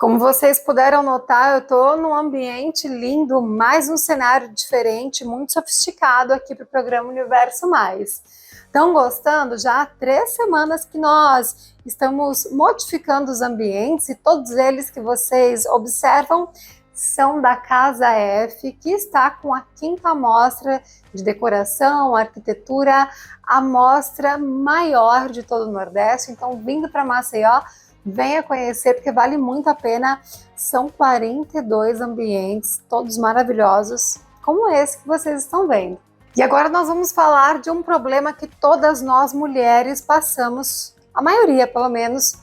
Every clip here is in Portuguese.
Como vocês puderam notar, eu estou num ambiente lindo, mais um cenário diferente, muito sofisticado aqui para o programa Universo Mais. Estão gostando? Já há 3 semanas que nós estamos modificando os ambientes e todos eles que vocês observam são da Casa F, que está com a 5ª mostra de decoração, arquitetura, a mostra maior de todo o Nordeste. Então, vindo para Maceió, venha conhecer, porque vale muito a pena. São 42 ambientes, todos maravilhosos, como esse que vocês estão vendo. E agora nós vamos falar de um problema que todas nós mulheres passamos, a maioria pelo menos,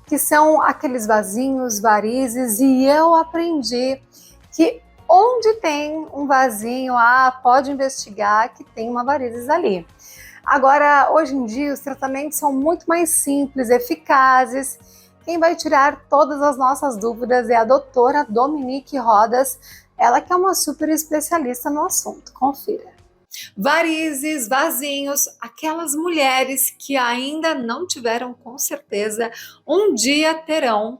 que são aqueles vasinhos, varizes, e eu aprendi que onde tem um vasinho, pode investigar que tem uma varizes ali. Agora, hoje em dia, os tratamentos são muito mais simples, eficazes. Quem vai tirar todas as nossas dúvidas é a doutora Dominique Rodas, ela que é uma super especialista no assunto. Confira. Varizes, vasinhos, aquelas mulheres que ainda não tiveram, com certeza, um dia terão.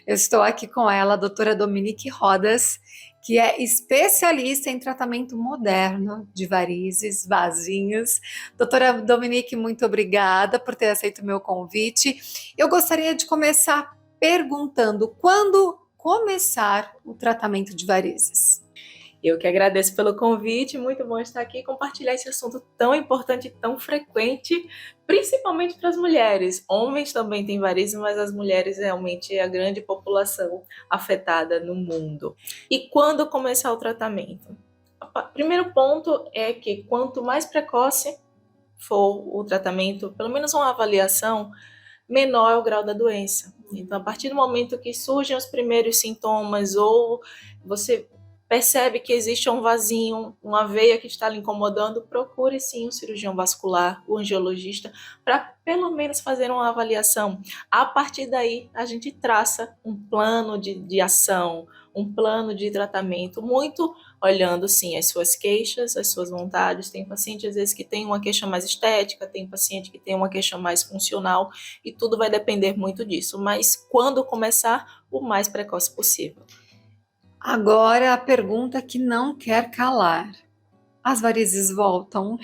Eu estou aqui com ela, a doutora Dominique Rodas, que é especialista em tratamento moderno de varizes, vasinhos. Doutora Dominique, muito obrigada por ter aceito o meu convite. Eu gostaria de começar perguntando quando começar o tratamento de varizes. Eu que agradeço pelo convite, muito bom estar aqui e compartilhar esse assunto tão importante e tão frequente, principalmente para as mulheres. Homens também têm varizes, mas as mulheres realmente é a grande população afetada no mundo. E quando começar o tratamento? O primeiro ponto é que quanto mais precoce for o tratamento, pelo menos uma avaliação, menor é o grau da doença. Então, a partir do momento que surgem os primeiros sintomas ou você percebe que existe um vasinho, uma veia que está lhe incomodando, procure sim um cirurgião vascular, o angiologista, para pelo menos fazer uma avaliação. A partir daí, a gente traça um plano de ação, um plano de tratamento, muito olhando sim as suas queixas, as suas vontades. Tem paciente às vezes que tem uma queixa mais estética, tem paciente que tem uma queixa mais funcional, e tudo vai depender muito disso. Mas quando começar, o mais precoce possível. Agora a pergunta que não quer calar. As varizes voltam?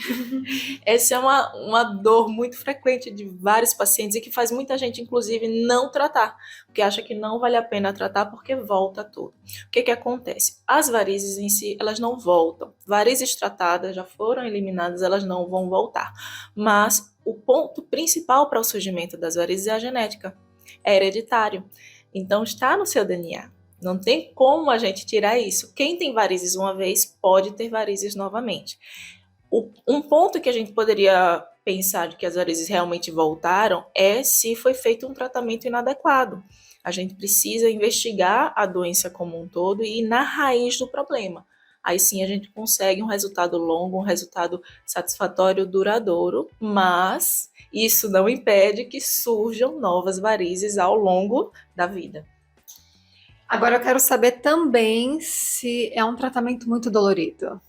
Essa é uma dor muito frequente de vários pacientes e que faz muita gente, inclusive, não tratar, porque acha que não vale a pena tratar porque volta tudo. O que acontece? As varizes em si, elas não voltam. Varizes tratadas já foram eliminadas, elas não vão voltar. Mas o ponto principal para o surgimento das varizes é a genética, é hereditário. Então está no seu DNA. Não tem como a gente tirar isso. Quem tem varizes uma vez pode ter varizes novamente. Um ponto que a gente poderia pensar de que as varizes realmente voltaram é se foi feito um tratamento inadequado. A gente precisa investigar a doença como um todo e ir na raiz do problema. Aí sim a gente consegue um resultado longo, um resultado satisfatório, duradouro, mas isso não impede que surjam novas varizes ao longo da vida. Agora eu quero saber também se é um tratamento muito dolorido.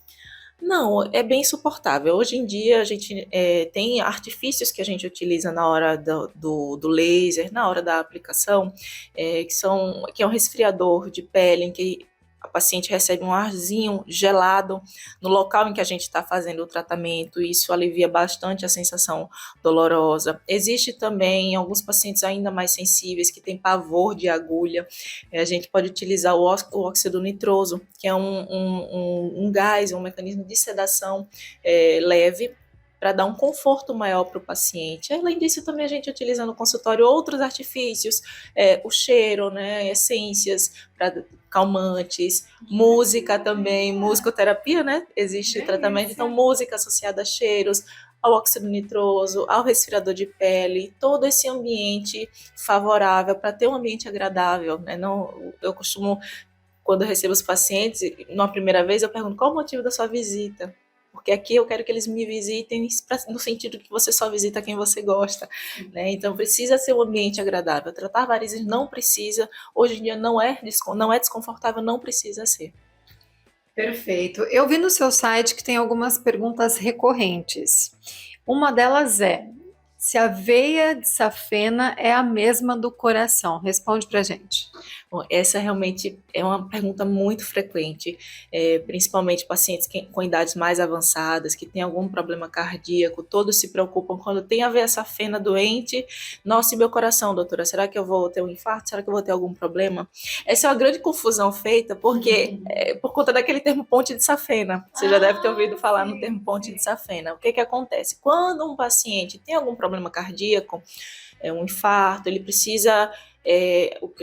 Não, é bem suportável. Hoje em dia a gente tem artifícios que a gente utiliza na hora do laser, na hora da aplicação, que é um resfriador de pele, em que a paciente recebe um arzinho gelado no local em que a gente está fazendo o tratamento, e isso alivia bastante a sensação dolorosa. Existe também alguns pacientes ainda mais sensíveis que têm pavor de agulha. A gente pode utilizar o óxido nitroso, que é um gás, um mecanismo de sedação leve, para dar um conforto maior para o paciente. Além disso, também a gente utiliza no consultório outros artifícios, o cheiro, né, essências para calmantes, música também, musicoterapia, né? Existe tratamento, então música associada a cheiros, ao óxido nitroso, ao resfriador de pele, todo esse ambiente favorável para ter um ambiente agradável, né? Não, eu costumo, quando eu recebo os pacientes, na primeira vez eu pergunto qual o motivo da sua visita. Porque aqui eu quero que eles me visitem no sentido que você só visita quem você gosta, né? Então precisa ser um ambiente agradável. Tratar varizes não precisa, hoje em dia não é desconfortável, não precisa ser. Perfeito. Eu vi no seu site que tem algumas perguntas recorrentes. Uma delas é: se a veia de safena é a mesma do coração? Responde pra gente. Bom, essa realmente é uma pergunta muito frequente, principalmente pacientes com idades mais avançadas, que têm algum problema cardíaco, todos se preocupam quando tem a veia safena doente. Nossa, e meu coração, doutora, será que eu vou ter um infarto? Será que eu vou ter algum problema? Essa é uma grande confusão feita, porque por conta daquele termo ponte de safena. Você já deve ter ouvido falar no termo ponte de safena. O que acontece? Quando um paciente tem algum problema cardíaco, um infarto, ele precisa,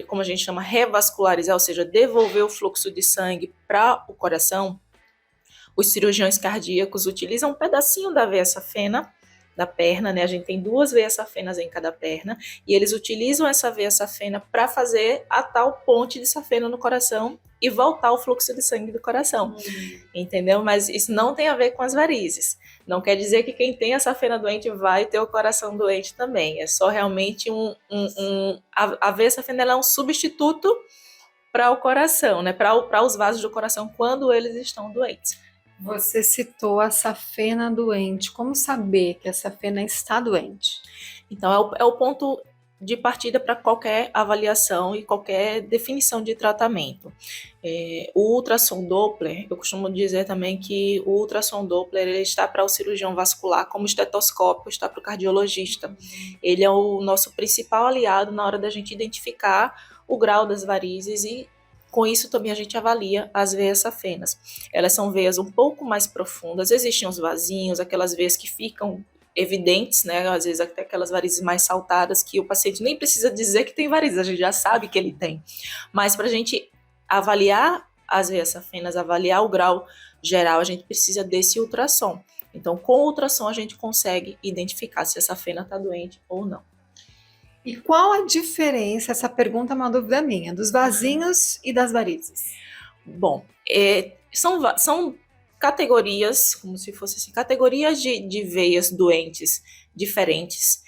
como a gente chama, revascularizar, ou seja, devolver o fluxo de sangue para o coração. Os cirurgiões cardíacos utilizam um pedacinho da veia safena da perna, né? A gente tem 2 veias safenas em cada perna, e eles utilizam essa veia safena para fazer a tal ponte de safena no coração e voltar o fluxo de sangue do coração, entendeu? Mas isso não tem a ver com as varizes. Não quer dizer que quem tem a safena doente vai ter o coração doente também. É só realmente a veia safena ela é um substituto para o coração, né? Para os vasos do coração quando eles estão doentes. Você citou a safena doente. Como saber que a safena está doente? Então, é o ponto de partida para qualquer avaliação e qualquer definição de tratamento. O ultrassom Doppler, eu costumo dizer também que o ultrassom Doppler ele está para o cirurgião vascular, como o estetoscópio está para o cardiologista. Ele é o nosso principal aliado na hora da gente identificar o grau das varizes e com isso também a gente avalia as veias safenas. Elas são veias um pouco mais profundas, existem os vasinhos, aquelas veias que ficam evidentes, né? Às vezes até aquelas varizes mais saltadas que o paciente nem precisa dizer que tem varizes, a gente já sabe que ele tem. Mas para a gente avaliar as veias safenas, avaliar o grau geral, a gente precisa desse ultrassom. Então, com o ultrassom a gente consegue identificar se a safena está doente ou não. E qual a diferença, essa pergunta é uma dúvida minha, dos vasinhos e das varizes? Bom, são categorias, como se fossem assim, categorias de veias doentes diferentes.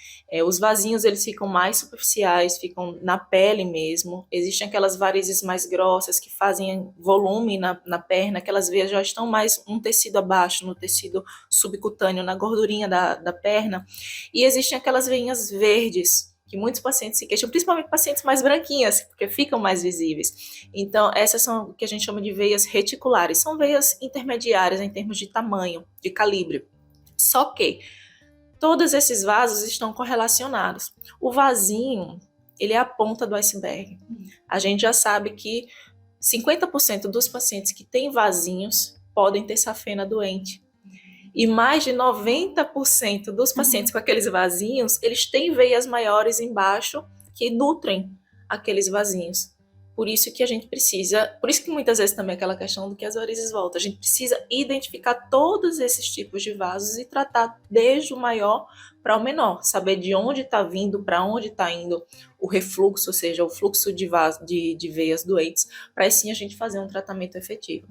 Os vasinhos eles ficam mais superficiais, ficam na pele mesmo. Existem aquelas varizes mais grossas que fazem volume na perna, aquelas veias já estão mais um tecido abaixo, no tecido subcutâneo, na gordurinha da perna. E existem aquelas veinhas verdes, que muitos pacientes se queixam, principalmente pacientes mais branquinhas, porque ficam mais visíveis. Então, essas são o que a gente chama de veias reticulares. São veias intermediárias em termos de tamanho, de calibre. Só que todos esses vasos estão correlacionados. O vasinho, ele é a ponta do iceberg. A gente já sabe que 50% dos pacientes que têm vasinhos podem ter safena doente. E mais de 90% dos pacientes com aqueles vasinhos, eles têm veias maiores embaixo que nutrem aqueles vasinhos. Por isso que a gente precisa, por isso que muitas vezes também é aquela questão do que as varizes voltam, a gente precisa identificar todos esses tipos de vasos e tratar desde o maior para o menor, saber de onde está vindo, para onde está indo o refluxo, ou seja, o fluxo de veias doentes, para assim a gente fazer um tratamento efetivo.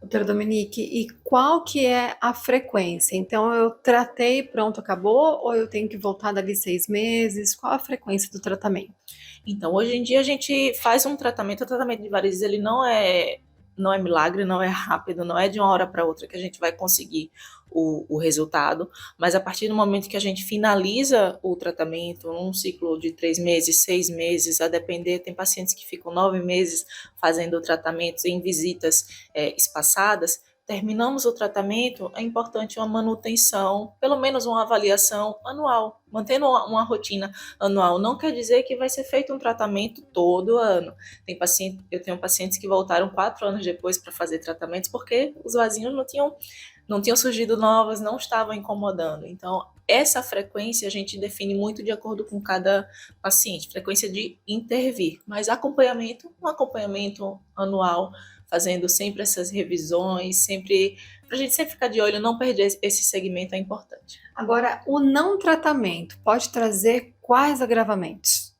Doutora Dominique, e qual que é a frequência? Então, eu tratei, pronto, acabou? Ou eu tenho que voltar dali 6 meses? Qual a frequência do tratamento? Então, hoje em dia a gente faz um tratamento, o tratamento de varizes ele não é milagre, não é rápido, não é de uma hora para outra que a gente vai conseguir o resultado, mas a partir do momento que a gente finaliza o tratamento, num ciclo de 3 meses, 6 meses, a depender, tem pacientes que ficam 9 meses fazendo o tratamento em visitas espaçadas. Terminamos o tratamento, é importante uma manutenção, pelo menos uma avaliação anual, mantendo uma rotina anual. Não quer dizer que vai ser feito um tratamento todo ano. Eu tenho pacientes que voltaram 4 anos depois para fazer tratamentos porque os vasinhos não tinham surgido novas, não estavam incomodando. Então, essa frequência a gente define muito de acordo com cada paciente, frequência de intervir, mas um acompanhamento anual, fazendo sempre essas revisões, sempre para a gente sempre ficar de olho, não perder esse segmento é importante. Agora, o não tratamento pode trazer quais agravamentos?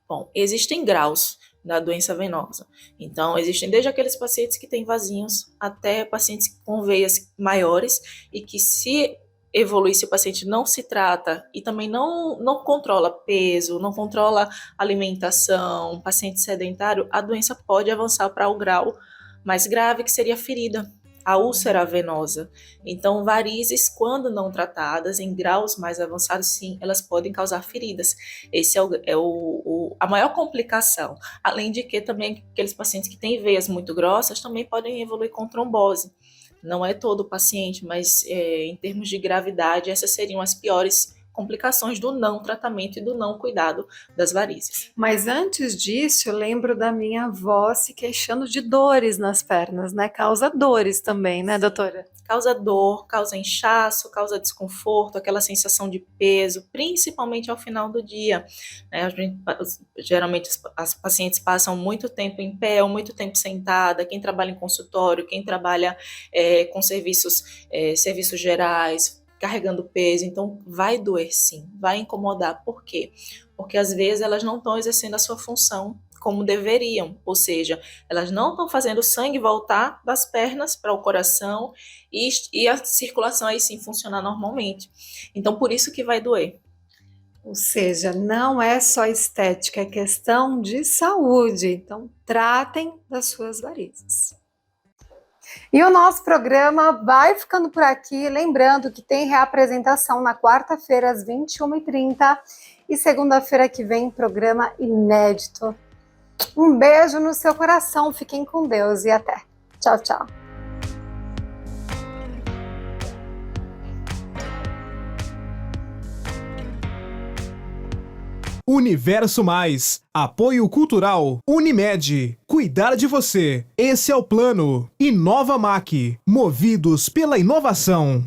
Bom, existem graus da doença venosa. Então, existem desde aqueles pacientes que têm vasinhos até pacientes com veias maiores e que se evoluir, se o paciente não se trata e também não controla peso, não controla alimentação, paciente sedentário, a doença pode avançar para o grau mais grave, que seria a ferida. a úlcera venosa. Então, varizes, quando não tratadas, em graus mais avançados, sim, elas podem causar feridas. Esse a maior complicação. Além de que também aqueles pacientes que têm veias muito grossas também podem evoluir com trombose. Não é todo o paciente, mas em termos de gravidade, essas seriam as piores complicações do não tratamento e do não cuidado das varizes. Mas antes disso, eu lembro da minha avó se queixando de dores nas pernas, né? Causa dores também, né, doutora? Causa dor, causa inchaço, causa desconforto, aquela sensação de peso, principalmente ao final do dia. Geralmente as pacientes passam muito tempo em pé ou muito tempo sentada, quem trabalha em consultório, quem trabalha com serviços gerais, carregando peso, então vai doer sim, vai incomodar. Por quê? Porque às vezes elas não estão exercendo a sua função como deveriam, ou seja, elas não estão fazendo o sangue voltar das pernas para o coração e a circulação aí sim funcionar normalmente. Então, por isso que vai doer. Ou seja, não é só estética, é questão de saúde. Então, tratem das suas varizes. E o nosso programa vai ficando por aqui. Lembrando que tem reapresentação na quarta-feira, às 21h30. E segunda-feira que vem, programa inédito. Um beijo no seu coração. Fiquem com Deus e até. Tchau, tchau. Universo Mais. Apoio Cultural. Unimed. Cuidar de você. Esse é o plano. Inova Mac. Movidos pela inovação.